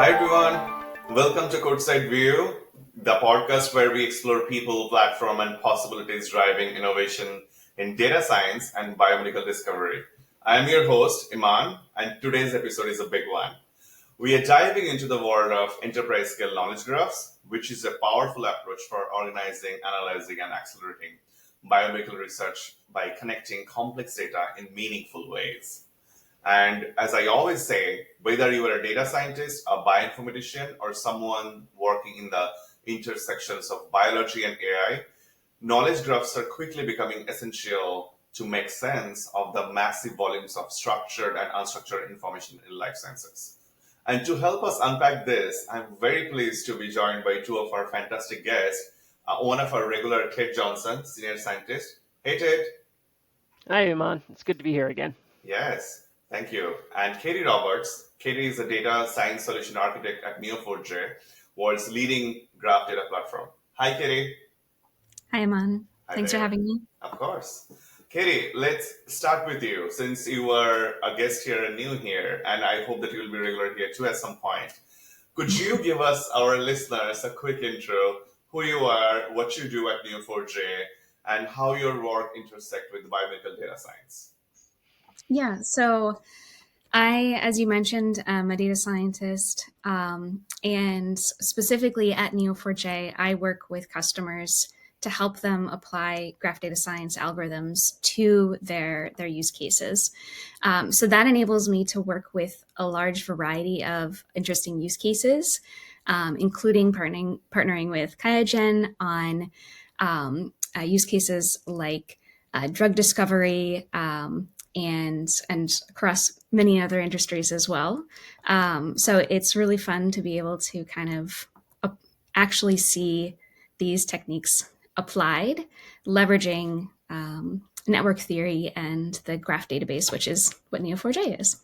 Hi everyone, welcome to Courtside View, the podcast where we explore people, platform, and possibilities driving innovation in data science and biomedical discovery. I am your host, Iman, and today's episode is a big one. We are diving into the world of enterprise scale knowledge graphs, which is a powerful approach for organizing, analyzing, and accelerating biomedical research by connecting complex data in meaningful ways. And as I always say, whether you are a data scientist, a bioinformatician, or someone working in the intersections of biology and AI, knowledge graphs are quickly becoming essential to make sense of the massive volumes of structured and unstructured information in life sciences. And to help us unpack this, I'm very pleased to be joined by two of our fantastic guests. One of our regular, Ted Johnson, senior scientist. Hey, Ted. Hi, Iman. It's good to be here again. Yes, thank you. And Katie Roberts. Katie is a data science solution architect at Neo4j, world's leading graph data platform. Hi, Katie. Hi, Iman. Hi Thanks for there. having me. Of course. Katie, let's start with you since you were a guest here and new here, and I hope that you'll be regular here too at some point. Could you give us, our listeners, a quick intro, who you are, what you do at Neo4j, and how your work intersect with biomedical data science? Yeah, so I, as you mentioned, am a data scientist, and specifically at Neo4j, I work with customers to help them apply graph data science algorithms to their use cases. So that enables me to work with a large variety of interesting use cases, including partnering with QIAGEN on use cases like drug discovery, and across many other industries as well. So it's really fun to be able to kind of actually see these techniques applied, leveraging network theory and the graph database, which is what Neo4j is.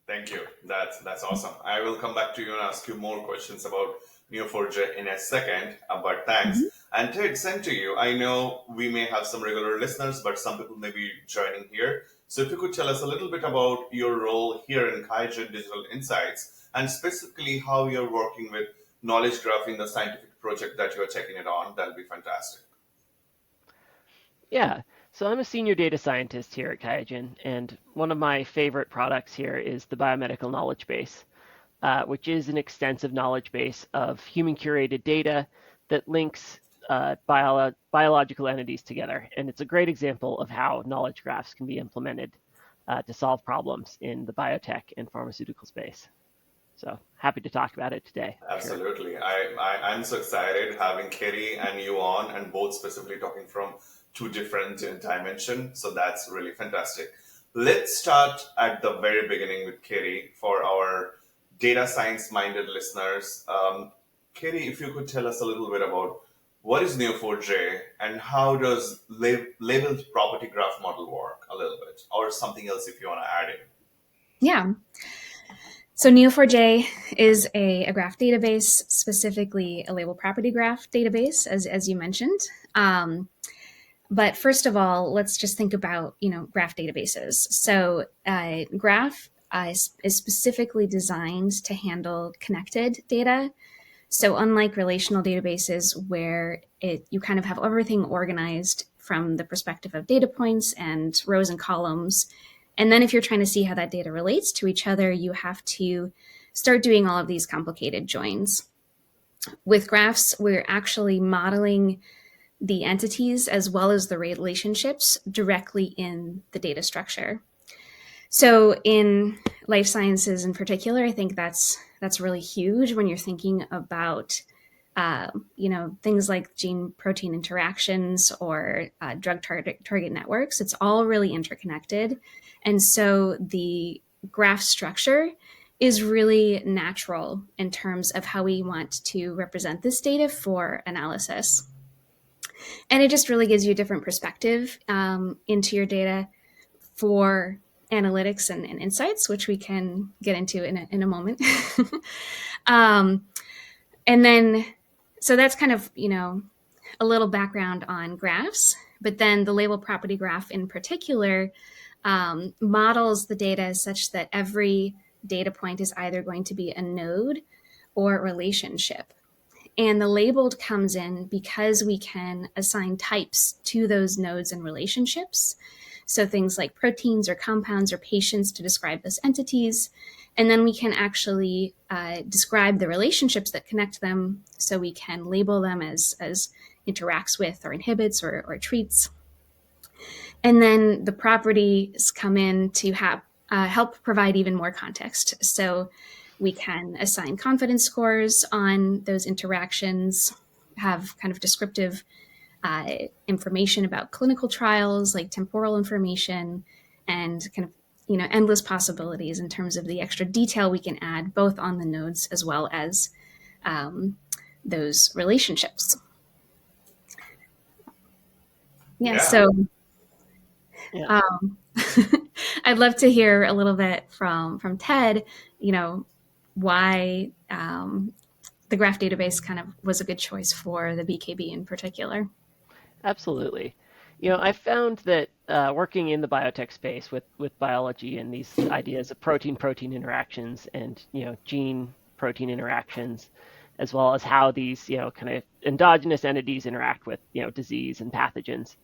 Thank you. That's awesome. I will come back to you and ask you more questions about Neo4j in a second, but thanks. Mhm. And Ted, sent to you. I know we may have some regular listeners, but some people may be joining here. So if you could tell us a little bit about your role here in QIAGEN Digital Insights, and specifically how you're working with knowledge graph in the scientific project that you're taking it on, that'll be fantastic. Yeah, so I'm a senior data scientist here at QIAGEN, and one of my favorite products here is the Biomedical Knowledge Base, which is an extensive knowledge base of human-curated data that links biological entities together. And it's a great example of how knowledge graphs can be implemented to solve problems in the biotech and pharmaceutical space. So happy to talk about it today. Absolutely. I'm so excited having Katie and you on, and both specifically talking from two different dimensions. So that's really fantastic. Let's start at the very beginning with Katie for our data science minded listeners. Katie, if you could tell us a little bit about what is Neo4j and how does labeled property graph model work a little bit, or something else if you want to add in. Yeah. So Neo4j is a graph database, specifically a label property graph database, as you mentioned. But first of all, let's just think about, graph databases. So graph is specifically designed to handle connected data. So unlike relational databases where you kind of have everything organized from the perspective of data points and rows and columns, and then if you're trying to see how that data relates to each other, you have to start doing all of these complicated joins. With graphs, we're actually modeling the entities as well as the relationships directly in the data structure. So in life sciences in particular, I think that's really huge when you're thinking about things like gene-protein interactions or drug target networks. It's all really interconnected. And so the graph structure is really natural in terms of how we want to represent this data for analysis. And it just really gives you a different perspective into your data for analytics and insights, which we can get into in a moment. And then, so that's kind of, a little background on graphs, but then the label property graph in particular models the data such that every data point is either going to be a node or relationship. And the labeled comes in because we can assign types to those nodes and relationships. So things like proteins or compounds or patients to describe those entities. And then we can actually describe the relationships that connect them. So we can label them as interacts with or inhibits or treats. And then the properties come in to help provide even more context. So we can assign confidence scores on those interactions, have kind of descriptive information about clinical trials, like temporal information, and kind of endless possibilities in terms of the extra detail we can add both on the nodes as well as those relationships. Yeah. So I'd love to hear a little bit from Ted, why the graph database kind of was a good choice for the BKB in particular. Absolutely. I found that working in the biotech space with biology and these ideas of protein-protein interactions and, gene-protein interactions, as well as how these, kind of endogenous entities interact with, disease and pathogens,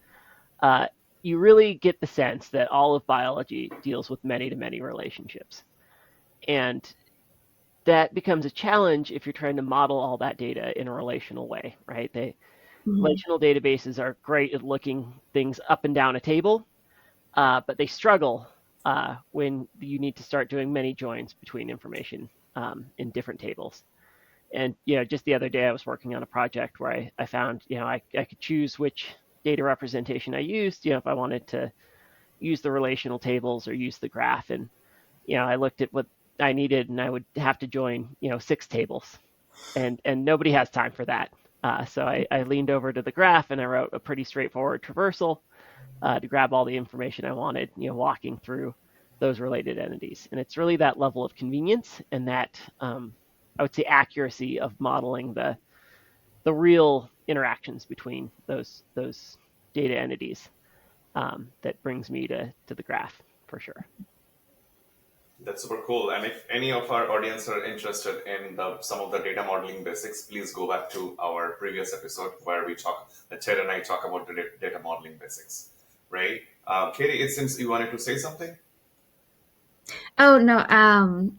you really get the sense that all of biology deals with many-to-many relationships. And that becomes a challenge if you're trying to model all that data in a relational way, right? Relational databases are great at looking things up and down a table, but they struggle when you need to start doing many joins between information in different tables. And just the other day, I was working on a project where I found I could choose which data representation I used. If I wanted to use the relational tables or use the graph, and I looked at what I needed, and I would have to join 6 tables, and nobody has time for that. So I leaned over to the graph and I wrote a pretty straightforward traversal to grab all the information I wanted, walking through those related entities. And it's really that level of convenience and that I would say accuracy of modeling the real interactions between those data entities that brings me to the graph for sure. That's super cool. And if any of our audience are interested in some of the data modeling basics, please go back to our previous episode where Ted and I talk about the data modeling basics, right? Katie, it seems you wanted to say something. Oh no,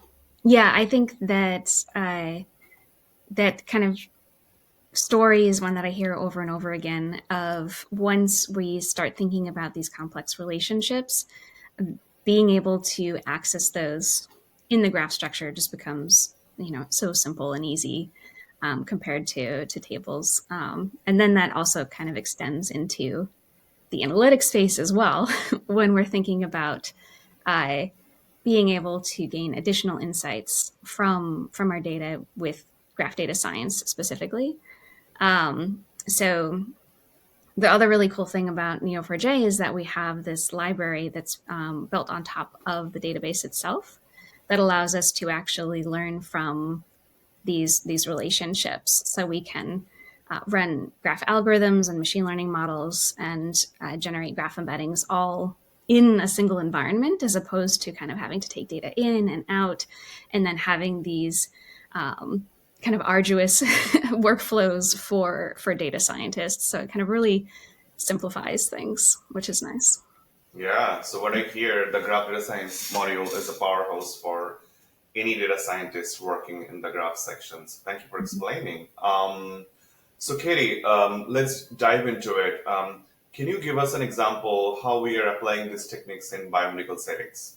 yeah, I think that that kind of story is one that I hear over and over again. Of once we start thinking about these complex relationships, being able to access those in the graph structure just becomes, so simple and easy compared to tables. And then that also kind of extends into the analytics space as well when we're thinking about being able to gain additional insights from our data with graph data science specifically. So the other really cool thing about Neo4j is that we have this library that's built on top of the database itself that allows us to actually learn from these relationships. So we can run graph algorithms and machine learning models and generate graph embeddings all in a single environment, as opposed to kind of having to take data in and out and then having these kind of arduous workflows for data scientists. So it kind of really simplifies things, which is nice. Yeah. So what I hear, the graph data science module is a powerhouse for any data scientist working in the graph sections. Thank you for explaining. So Katie, let's dive into it. Can you give us an example how we are applying these techniques in biomedical settings,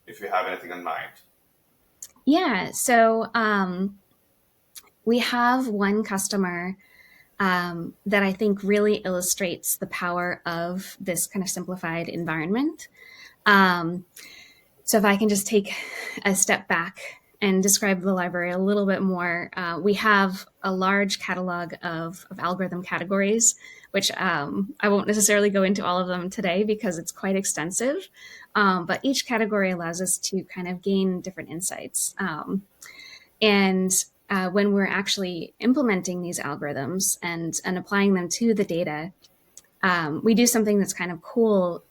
if you have anything in mind? Yeah. So we have one customer that I think really illustrates the power of this kind of simplified environment. So if I can just take a step back and describe the library a little bit more, we have a large catalog of algorithm categories, which I won't necessarily go into all of them today because it's quite extensive. But each category allows us to kind of gain different insights. And when we're actually implementing these algorithms and applying them to the data, we do something that's kind of cool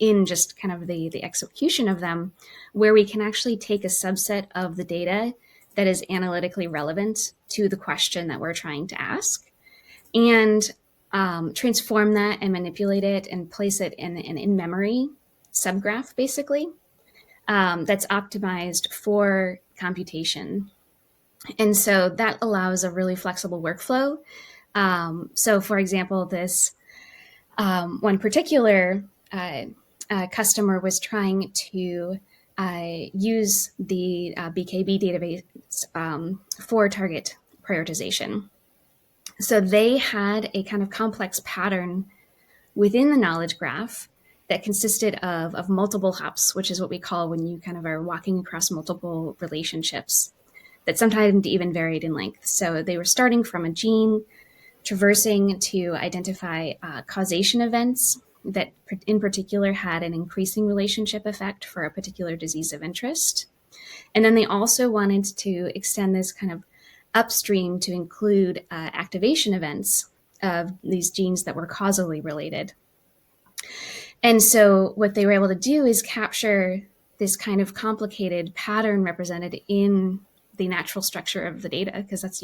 in just kind of the execution of them, where we can actually take a subset of the data that is analytically relevant to the question that we're trying to ask, and transform that and manipulate it and place it in an in-memory subgraph, basically, that's optimized for computation. And so that allows a really flexible workflow. So, for example, this one particular customer was trying to use the BKB database for target prioritization. So they had a kind of complex pattern within the knowledge graph that consisted of multiple hops, which is what we call when you kind of are walking across multiple relationships that sometimes even varied in length. So they were starting from a gene, traversing to identify causation events that in particular had an increasing relationship effect for a particular disease of interest. And then they also wanted to extend this kind of upstream to include activation events of these genes that were causally related. And so what they were able to do is capture this kind of complicated pattern represented in the natural structure of the data, because that's,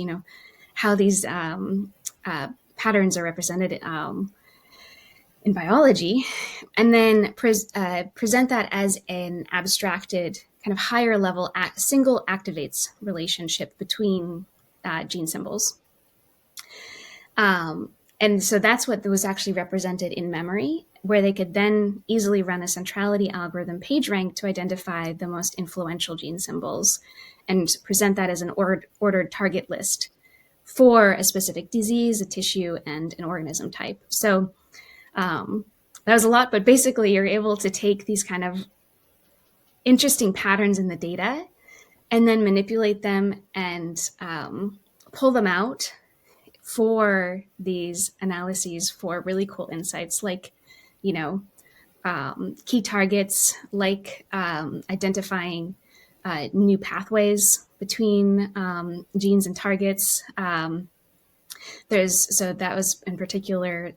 how these patterns are represented in biology, and then present that as an abstracted kind of higher level single activates relationship between gene symbols. And so that's what was actually represented in memory, where they could then easily run a centrality algorithm, PageRank, to identify the most influential gene symbols and present that as an ordered target list for a specific disease, a tissue, and an organism type. So that was a lot, but basically you're able to take these kind of interesting patterns in the data and then manipulate them and pull them out for these analyses for really cool insights, like, key targets, like identifying new pathways between genes and targets. So that was in particular,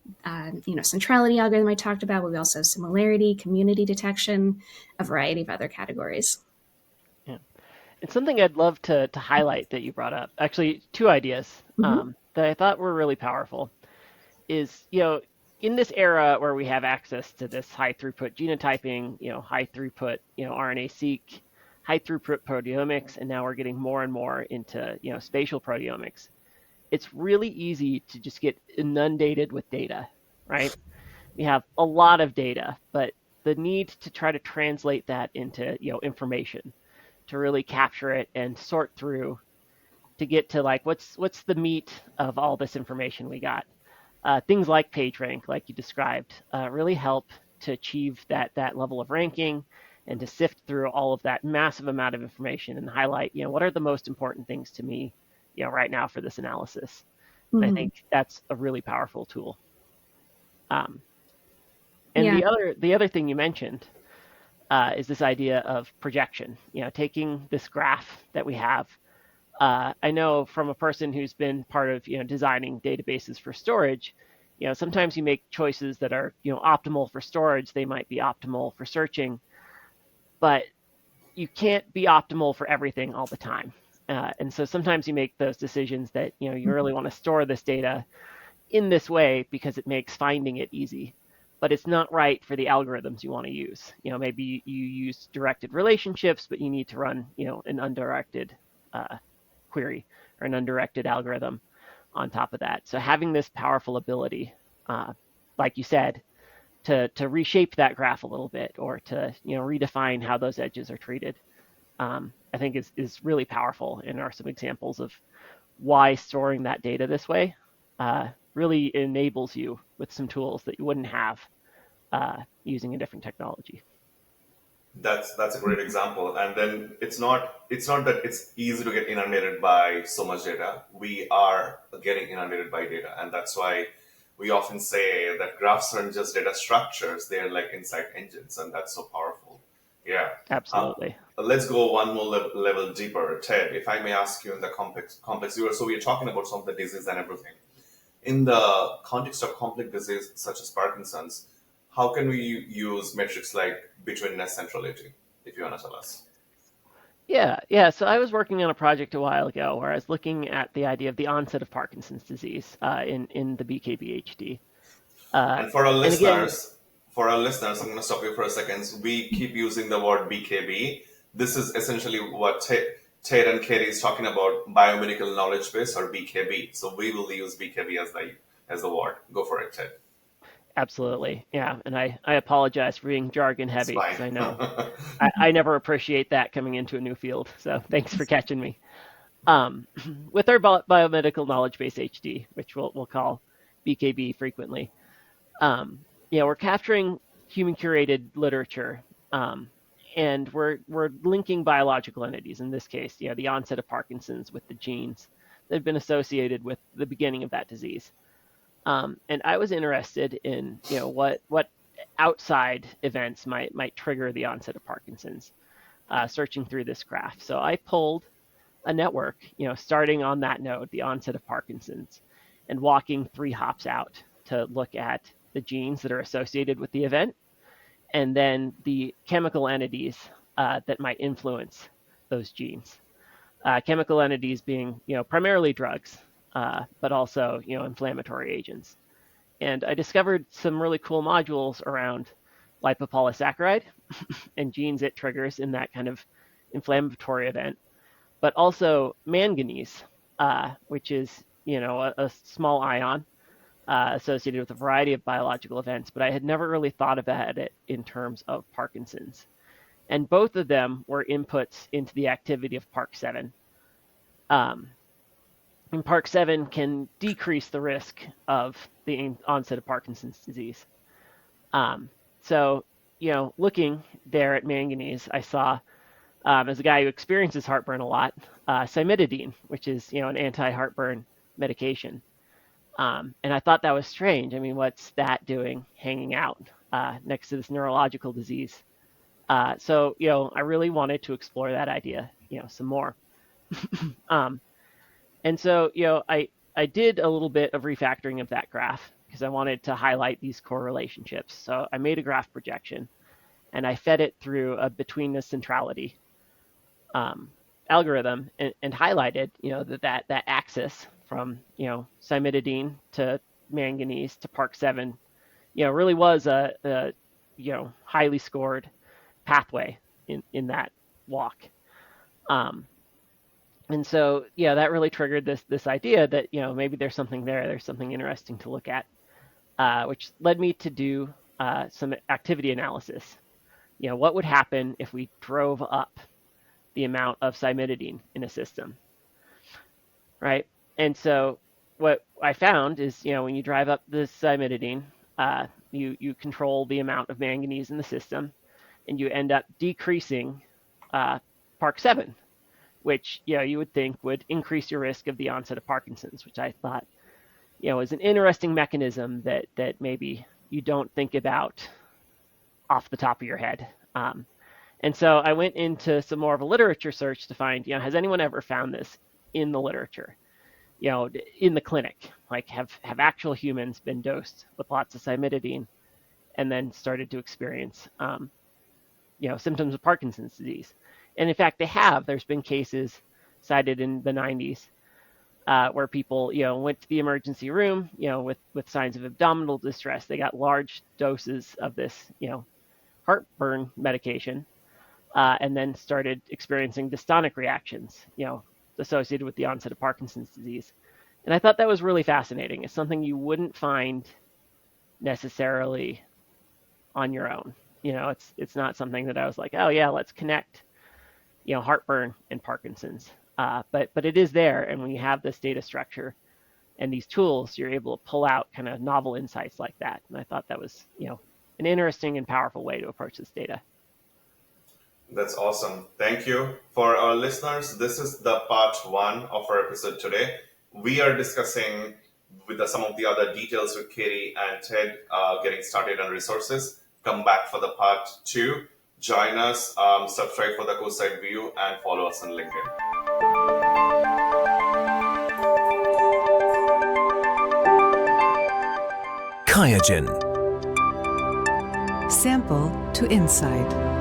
centrality algorithm I talked about, but we also have similarity, community detection, a variety of other categories. Yeah. And something I'd love to highlight that you brought up, actually two ideas that I thought were really powerful, is, in this era where we have access to this high throughput genotyping, high throughput, RNA-seq, high throughput proteomics, and now we're getting more and more into, spatial proteomics. It's really easy to just get inundated with data, right? We have a lot of data, but the need to try to translate that into, information, to really capture it and sort through to get to like what's the meat of all this information we got. Things like PageRank, like you described, really help to achieve that level of ranking and to sift through all of that massive amount of information and highlight, what are the most important things to me, right now for this analysis. And I think that's a really powerful tool. And the other thing you mentioned is this idea of projection. Taking this graph that we have. I know from a person who's been part of designing databases for storage, sometimes you make choices that are optimal for storage. They might be optimal for searching, but you can't be optimal for everything all the time. And so sometimes you make those decisions that you really want to store this data in this way because it makes finding it easy, but it's not right for the algorithms you want to use. Maybe you use directed relationships, but you need to run an undirected query or an undirected algorithm on top of that. So having this powerful ability, like you said, to reshape that graph a little bit or to redefine how those edges are treated, I think is really powerful, and are some examples of why storing that data this way really enables you with some tools that you wouldn't have using a different technology. That's a great example. And then it's not that it's easy to get inundated by so much data. We are getting inundated by data, and that's why we often say that graphs aren't just data structures; they're like insight engines, and that's so powerful. Yeah, Absolutely. Let's go one more level deeper, Ted. If I may ask you in the complex viewer. So we're talking about some of the disease and everything. In the context of complex disease such as Parkinson's, how can we use metrics like Betweenness and Centrality, if you want to tell us? Yeah. So I was working on a project a while ago where I was looking at the idea of the onset of Parkinson's disease in the BKBHD. And for our And again, listeners, I'm going to stop you for a second. So we keep using the word BKB. This is essentially what Ted and Katie is talking about, biomedical knowledge base, or BKB. So we will use BKB as the word. Go for it, Ted. absolutely, yeah. And I apologize for being jargon It's heavy because fine. I know I never appreciate that coming into a new field. So thanks for catching me. Um, with our biomedical knowledge base HD, which we'll call BKB frequently, we're capturing human curated literature, and we're linking biological entities. In this case, the onset of Parkinson's with the genes that have been associated with the beginning of that disease. And I was interested in what outside events might trigger the onset of Parkinson's. Searching through this graph, so I pulled a network, starting on that node, the onset of Parkinson's, and walking 3 hops out to look at the genes that are associated with the event, and then the chemical entities that might influence those genes. Chemical entities being, primarily drugs, but also, inflammatory agents. And I discovered some really cool modules around lipopolysaccharide and genes it triggers in that kind of inflammatory event, but also manganese, which is a small ion associated with a variety of biological events, but I had never really thought about it in terms of Parkinson's. And both of them were inputs into the activity of Park7. And Park7 can decrease the risk of the onset of Parkinson's disease. So, looking there at manganese, I saw, as a guy who experiences heartburn a lot, cimetidine, which is, an anti-heartburn medication. And I thought that was strange. I mean, what's that doing hanging out next to this neurological disease? So, I really wanted to explore that idea, some more. And so, I did a little bit of refactoring of that graph because I wanted to highlight these core relationships. So I made a graph projection and I fed it through a Betweenness and Centrality algorithm and highlighted, that axis from, cimetidine to manganese to Park7, really was a highly scored pathway in that walk. And so, that really triggered this idea that, maybe there's something there. There's something interesting to look at, which led me to do some activity analysis. What would happen if we drove up the amount of cimetidine in a system, right? And so what I found is, when you drive up the cimetidine, you control the amount of manganese in the system, and you end up decreasing Park7, which you would think would increase your risk of the onset of Parkinson's, which I thought is an interesting mechanism that maybe you don't think about off the top of your head. And so I went into some more of a literature search to find, has anyone ever found this in the literature, in the clinic? Like, have actual humans been dosed with lots of cimetidine and then started to experience, symptoms of Parkinson's disease? And in fact, they have. There's been cases cited in the 90s where people, went to the emergency room, with signs of abdominal distress. They got large doses of this, heartburn medication, and then started experiencing dystonic reactions, associated with the onset of Parkinson's disease. And I thought that was really fascinating. It's something you wouldn't find necessarily on your own. It's not something that I was like, oh yeah, let's connect, heartburn and Parkinson's. But it is there, and when you have this data structure and these tools, you're able to pull out kind of novel insights like that. And I thought that was, an interesting and powerful way to approach this data. That's awesome. Thank you. For our listeners, this is the part 1 of our episode today. We are discussing with some of the other details with Katie and Ted, getting started on resources. Come back for the part 2. Join us, subscribe for the Courtside View, and follow us on LinkedIn. QIAGEN. Sample to insight.